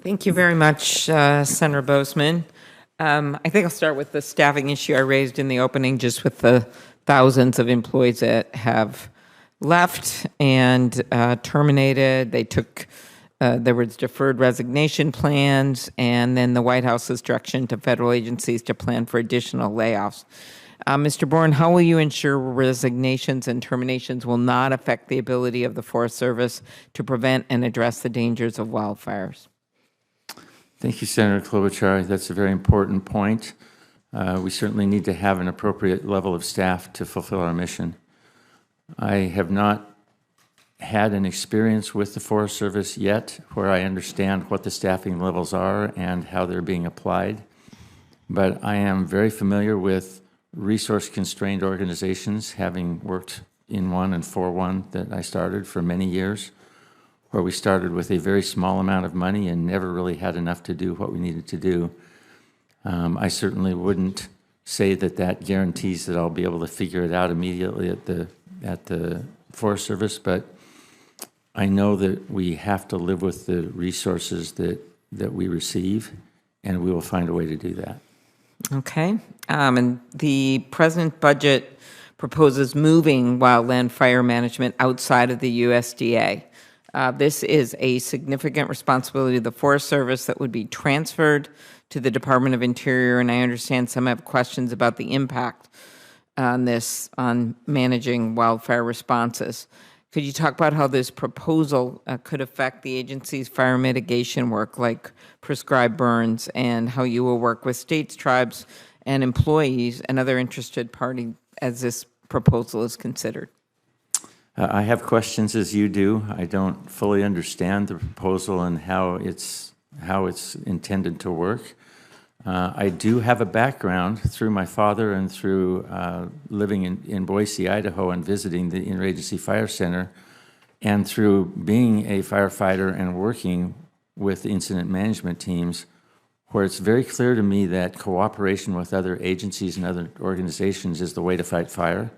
Thank you very much, Senator Bozeman. I think I'll start with the staffing issue I raised in the opening, just with the thousands of employees that have left and terminated. They took, there was deferred resignation plans, and then the White House's direction to federal agencies to plan for additional layoffs. Mr. Boren, how will you ensure resignations and terminations will not affect the ability of the Forest Service to prevent and address the dangers of wildfires? Thank you, Senator Klobuchar. That's a very important point. We certainly need to have an appropriate level of staff to fulfill our mission. I have not had an experience with the Forest Service yet where I understand what the staffing levels are and how they're being applied, but I am very familiar with resource-constrained organizations, having worked in one and for one that I started for many years, where we started with a very small amount of money and never really had enough to do what we needed to do. I certainly wouldn't say that that guarantees that I'll be able to figure it out immediately at the Forest Service, but I know that we have to live with the resources that we receive, and we will find a way to do that. Okay. And the President's budget proposes moving wildland fire management outside of the USDA. This is a significant responsibility of the Forest Service that would be transferred to the Department of Interior, and I understand some have questions about the impact on this, on managing wildfire responses. Could you talk about how this proposal could affect the agency's fire mitigation work, like prescribed burns, and how you will work with states, tribes, and employees and other interested parties as this proposal is considered? I have questions as you do. I don't fully understand the proposal and how it's intended to work. I do have a background through my father and through living in Boise, Idaho, and visiting the Interagency Fire Center, and through being a firefighter and working with incident management teams, where it's very clear to me that cooperation with other agencies and other organizations is the way to fight fire.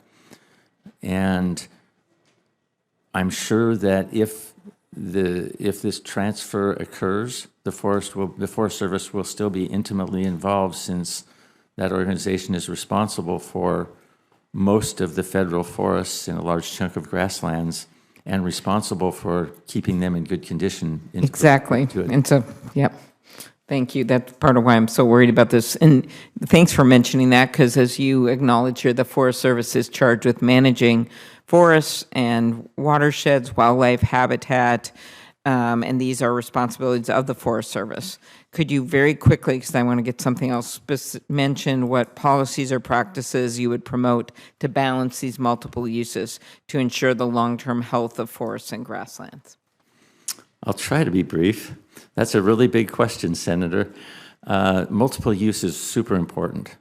And I'm sure that if this transfer occurs, the Forest Service will still be intimately involved, since that organization is responsible for most of the federal forests and a large chunk of grasslands, and responsible for keeping them in good condition. Exactly. And so, yep. Thank you. That's part of why I'm so worried about this. And thanks for mentioning that, because as you acknowledge here, the Forest Service is charged with managing forests and watersheds, wildlife habitat, and these are responsibilities of the Forest Service. Could you very quickly, because I want to get something else, mention what policies or practices you would promote to balance these multiple uses to ensure the long-term health of forests and grasslands? I'll try to be brief. That's a really big question, Senator. Multiple use is super important.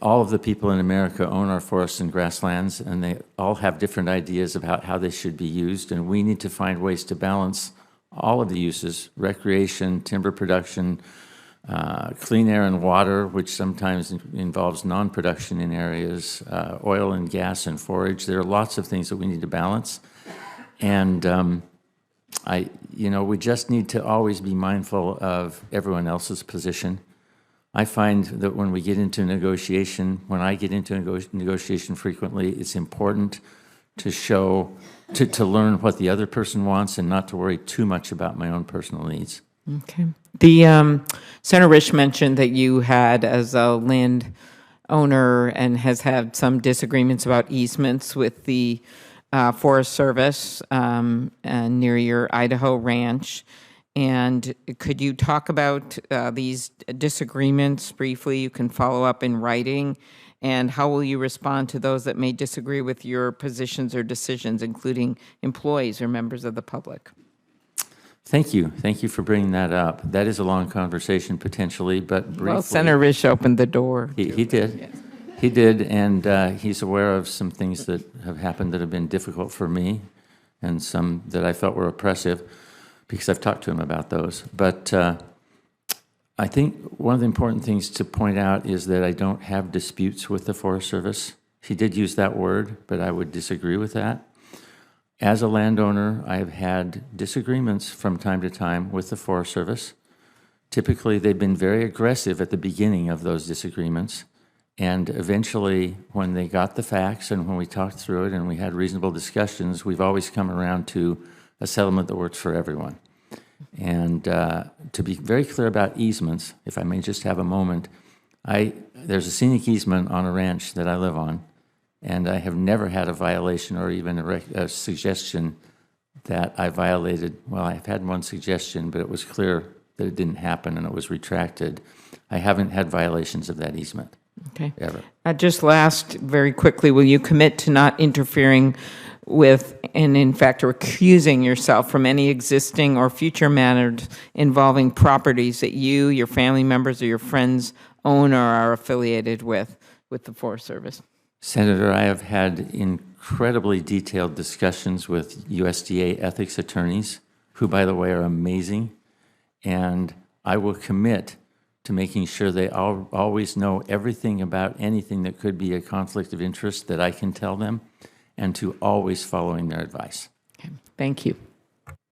All of the people in America own our forests and grasslands, and they all have different ideas about how they should be used, and we need to find ways to balance all of the uses: recreation, timber production, clean air and water, which sometimes involves non-production in areas, oil and gas and forage. There are lots of things that we need to balance, and we just need to always be mindful of everyone else's position. I find that when we get into negotiation, when I get into negotiation frequently, it's important to learn what the other person wants and not to worry too much about my own personal needs. Okay. The Senator Risch mentioned that you had, as a land owner, and has had some disagreements about easements with the Forest Service near your Idaho ranch. And could you talk about these disagreements briefly? You can follow up in writing. And how will you respond to those that may disagree with your positions or decisions, including employees or members of the public? Thank you. Thank you for bringing that up. That is a long conversation, potentially, but briefly. Well, Senator Risch opened the door. He did. Yes. He did, and he's aware of some things that have happened that have been difficult for me, and some that I felt were oppressive, because I've talked to him about those. But I think one of the important things to point out is that I don't have disputes with the Forest Service. He did use that word, but I would disagree with that. As a landowner, I have had disagreements from time to time with the Forest Service. Typically, they've been very aggressive at the beginning of those disagreements, and eventually, when they got the facts and when we talked through it and we had reasonable discussions, we've always come around to a settlement that works for everyone. And to be very clear about easements, if I may just have a moment, there's a scenic easement on a ranch that I live on, and I have never had a violation or even a suggestion that I violated. Well, I've had one suggestion, but it was clear that it didn't happen and it was retracted. I haven't had violations of that easement. Okay. Ever. Just last, very quickly, will you commit to not interfering with, and in fact recusing yourself from any existing or future matters involving properties that you, your family members, or your friends own or are affiliated with the Forest Service? Senator, I have had incredibly detailed discussions with USDA ethics attorneys, who, by the way, are amazing, and I will commit to making sure they always know everything about anything that could be a conflict of interest that I can tell them, and to always following their advice. Okay. Thank you.